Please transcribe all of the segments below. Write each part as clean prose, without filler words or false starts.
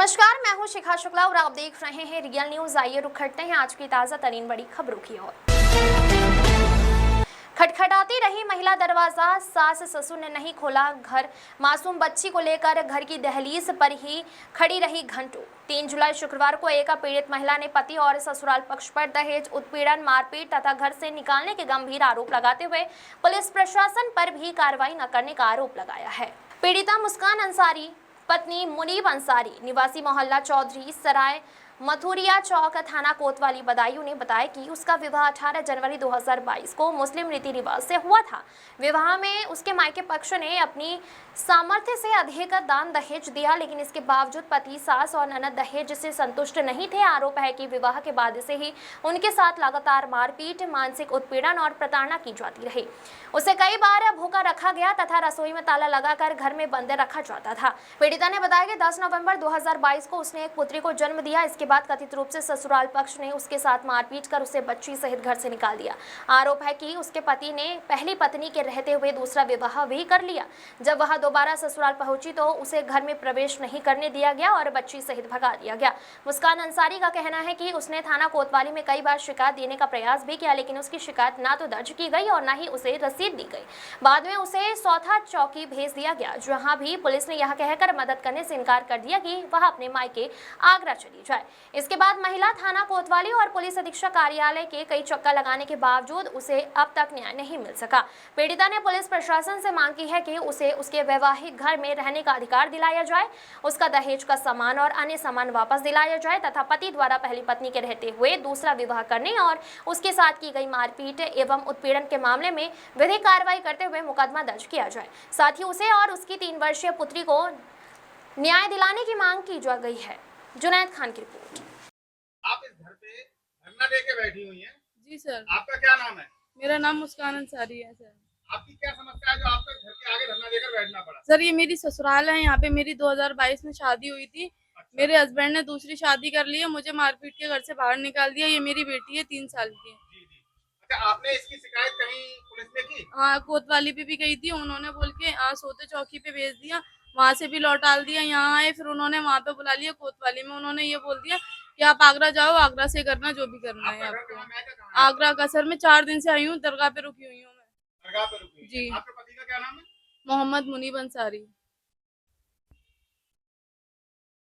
नमस्कार, मैं हूं शिखा शुक्ला और आप देख रहे हैं रियल न्यूज। आइए रुक करते हैं आज की ताजा तरीन बड़ी खबरों की ओर। खटखटाती रही महिला दरवाजा, सास ससुर ने नहीं खोला घर। मासूम बच्ची को लेकर घर की दहलीज पर ही खड़ी रही घंटों। 3 जुलाई शुक्रवार को एक पीड़ित महिला ने पति और ससुराल पक्ष पर दहेज, उत्पीड़न, मारपीट तथा घर से निकालने के गंभीर आरोप लगाते हुए पुलिस प्रशासन पर भी कार्रवाई न करने का आरोप लगाया है। पीड़िता मुस्कान अंसारी पत्नी मुनीब अंसारी निवासी मोहल्ला चौधरी सराय मथुरिया चौक थाना कोतवाली बदायूं ने बताया कि उसका विवाह 18 जनवरी 2022 को मुस्लिम रीति रिवाज से हुआ था। विवाह में उसके मायके पक्ष ने अपनी सामर्थ्य से अधिक दान दहेज दिया, लेकिन इसके बावजूद पति, सास और ननद दहेज से संतुष्ट नहीं थे। आरोप है कि विवाह के बाद से ही उनके साथ लगातार मारपीट, मानसिक उत्पीड़न और प्रताड़ना की जाती रही। उसे कई बार भूखा रखा गया तथा रसोई में ताला लगाकर घर में बंद रखा जाता था। पीड़िता ने बताया कि 10 नवंबर 2022 को उसने एक पुत्री को जन्म दिया। इसके बाद कथित रूप से ससुराल पक्ष ने उसके साथ मारपीट कर उसे बच्ची सहित घर से निकाल दिया। आरोप है कि उसके पति ने पहली पत्नी के रहते हुए दूसरा विवाह भी कर लिया। जब वह दोबारा ससुराल पहुंची तो उसे घर में प्रवेश नहीं करने दिया गया और बच्ची सहित भगा दिया गया। मुस्कान अंसारी का कहना है कि उसने थाना कोतवाली में कई बार शिकायत देने का प्रयास भी किया, लेकिन उसकी शिकायत ना तो दर्ज की गई और ना ही उसे रसीद दी गई। बाद में उसे सौथा चौकी भेज दिया गया, जहां भी पुलिस ने यह कहकर मदद करने से इनकार कर दिया कि वह अपने मायके आगरा चली जाए। इसके बाद महिला थाना कोतवाली और पुलिस अधीक्षक कार्यालय के कई चक्कर लगाने के बावजूद उसे अब तक न्याय नहीं मिल सका। पीड़िता ने पुलिस प्रशासन से मांग की है कि उसे उसके वैवाहिक घर में रहने का अधिकार दिलाया जाए, उसका दहेज का सामान और अन्य सामान वापस दिलाया जाए तथा पति द्वारा पहली पत्नी के रहते हुए दूसरा विवाह करने और उसके साथ की गई मारपीट एवं उत्पीड़न के मामले में विधिक कार्रवाई करते हुए मुकदमा दर्ज किया जाए। साथ ही उसे और उसकी 3 वर्षीय पुत्री को न्याय दिलाने की मांग की जा गई है। जुनैद खान की रिपोर्ट। आप इस घर पे धरना देके बैठी हुई हैं। जी सर। आपका क्या नाम है? मेरा नाम मुस्कान अंसारी है सर। आपकी क्या समस्या है जो आपको घर के आगे धरना देकर बैठना पड़ा? सर ये मेरी ससुराल है, यहाँ पे मेरी 2022 में शादी हुई थी। अच्छा। मेरे हस्बैंड ने दूसरी शादी कर ली है, मुझे मारपीट के घर से बाहर निकाल दिया। ये मेरी बेटी है 3 साल की। जी जी। अच्छा, आपने इसकी शिकायत कहीं पुलिस में की? हाँ, कोतवाली पे भी गई थी, उन्होंने बोल के सोते चौकी पे भेज दिया, वहाँ से भी लौटा दिया। यहाँ आए फिर उन्होंने वहाँ पे बुला लिया कोतवाली में, उन्होंने ये बोल दिया कि आप आगरा जाओ, आगरा से करना जो भी करना है आपको। आगरा का सर मैं 4 दिन से आई हूँ, दरगाह पे रुकी हुई हूँ मैं। दरगाह पे रुकी? जी। आपके पति का क्या नाम है? मोहम्मद मुनीब अंसारी।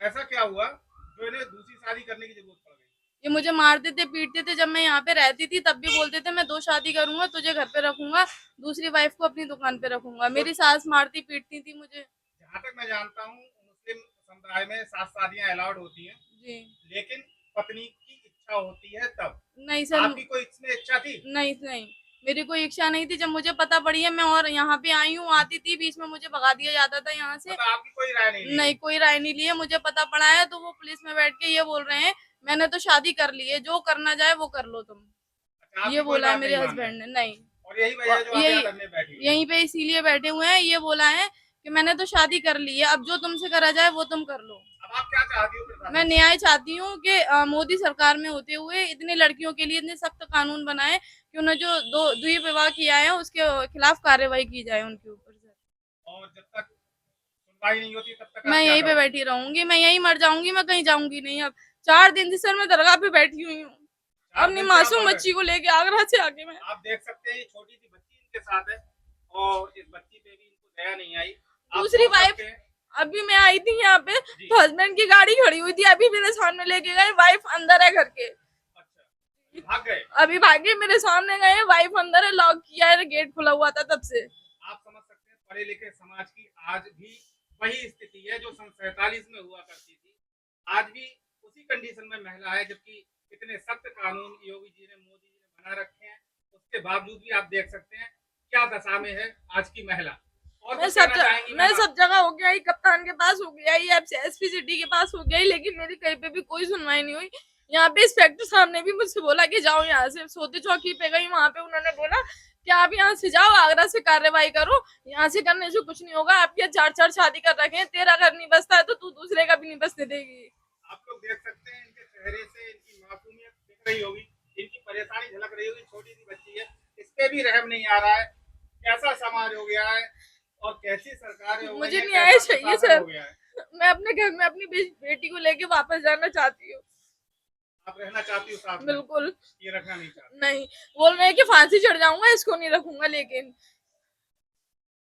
ऐसा क्या हुआ जो इन्हें दूसरी शादी करने की जरूरत पड़ गई? ये मुझे मारते थे, पीटते थे। जब मैं यहाँ पे रहती थी तब भी बोलते थे मैं 2 शादी करूंगा, तुझे घर पे रखूंगा, दूसरी वाइफ को अपनी दुकान पे रखूंगा। मेरी सास मारती पीटती थी मुझे। जहाँ तक मैं जानता हूँ मुस्लिम समुदाय में 7 शादियाँ अलाउड होती हैं जी। लेकिन पत्नी की इच्छा होती है तब। नहीं सर। आपकी कोई इसमें इच्छा थी? नहीं नहीं, मेरी कोई इच्छा नहीं थी। जब मुझे पता पड़ी है मैं और यहाँ पे आई हूँ, आती थी, बीच में मुझे भगा दिया जाता था यहाँ से। मतलब आपकी कोई राय नहीं ली? नहीं, कोई राय नहीं ली है। मुझे पता पड़ा है तो वो पुलिस में बैठ के ये बोल रहे हैं मैंने तो शादी कर ली है, जो करना जाए वो कर लो तुम। अच्छा, ये बोला है मेरे नहीं हस्बैंड ने। नहीं, और यही वजह है जो आप यहाँ करने बैठी हुई हैं? यहीं पे इसीलिए बैठे हुए हैं। ये बोला है कि मैंने तो शादी कर ली है, अब जो तुमसे करा जाए वो तुम कर लो। अब आप क्या चाहती हो प्रशासन मैं से? न्याय चाहती हूँ कि मोदी सरकार में होते हुए इतनी लड़कियों के लिए इतने सख्त कानून बनाए कि उन्हें जो द्वि विवाह किया है उसके खिलाफ कार्रवाई की जाए उनके ऊपर से। और जब तक सुनवाई नहीं होती तब तक मैं आप क्या यहीं पे करोगे? बैठी रहूंगी, मैं यहीं मर जाऊंगी, मैं कहीं जाऊंगी नहीं। अब 4 दिन से सर मैं दरगाह पे बैठी हुई हूँ, अपनी मासूम बच्ची को लेके आगरा से आके। मैं आप देख सकते हैं ये छोटी सी बच्ची इनके साथ है और इस बच्ची पे भी इनको दया नहीं आई। आप दूसरी सोच वाइफ, सकते हैं- अभी मैं आई थी यहाँ पे तो हस्बैंड की गाड़ी खड़ी हुई थी, अभी मेरे सामने लेके गए, वाइफ अंदर है घर के। अच्छा, भाग गए? अभी भागे, मेरे सामने गए, वाइफ अंदर है, लॉक किया है, गेट खुला हुआ था तब से। आप समझ सकते हैं पढ़े लिखे समाज की आज भी वही स्थिति है जो सन 47 में हुआ करती थी। आज भी उसी कंडीशन में महिला है, जबकि इतने सख्त कानून योगी जी ने, मोदी जी ने बना रखे हैं, उसके बावजूद भी आप देख सकते हैं क्या दशा में है आज की महिला। और मैं कुछ कहना चाहेंगी मैम आप? सब जगह हो गया ही, कप्तान के पास हो गया ही, एसपी सिटी के पास हो गया ही, लेकिन मेरी कहीं पे भी कोई सुनवाई नहीं हुई। यहाँ पे इंस्पेक्टर साहब ने भी मुझसे बोला कि जाओ यहाँ से। सोते चौकी पे गई, वहां पे उन्होंने बोला कि आप यहाँ से जाओ, आगरा से कार्रवाई करो, यहाँ से करने से कुछ नहीं होगा। आप ये 4 शादी कर रखे हैं, तेरा घर नहीं बसता है तो तू दूसरे का भी नहीं बसने देगी। आप लोग देख सकते हैं इनके चेहरे से इनकी मासूमियत दिख रही होगी, इनकी परेशानी झलक रही होगी। छोटी सी बच्ची है, इस पे भी रहम नहीं आ रहा है। कैसा समाज हो गया है और कैसी सरकार है, मुझे न्याय चाहिए सर। मैं मैं अपने घर में अपनी बेटी को लेके वापस जाना चाहती हूँ। आप रहना चाहती हो साथ में? बिल्कुल ये रखना नहीं चाहती? नहीं, बोल रहे हैं कि फांसी चढ़ जाऊंगा, इसको नहीं रखूंगा, लेकिन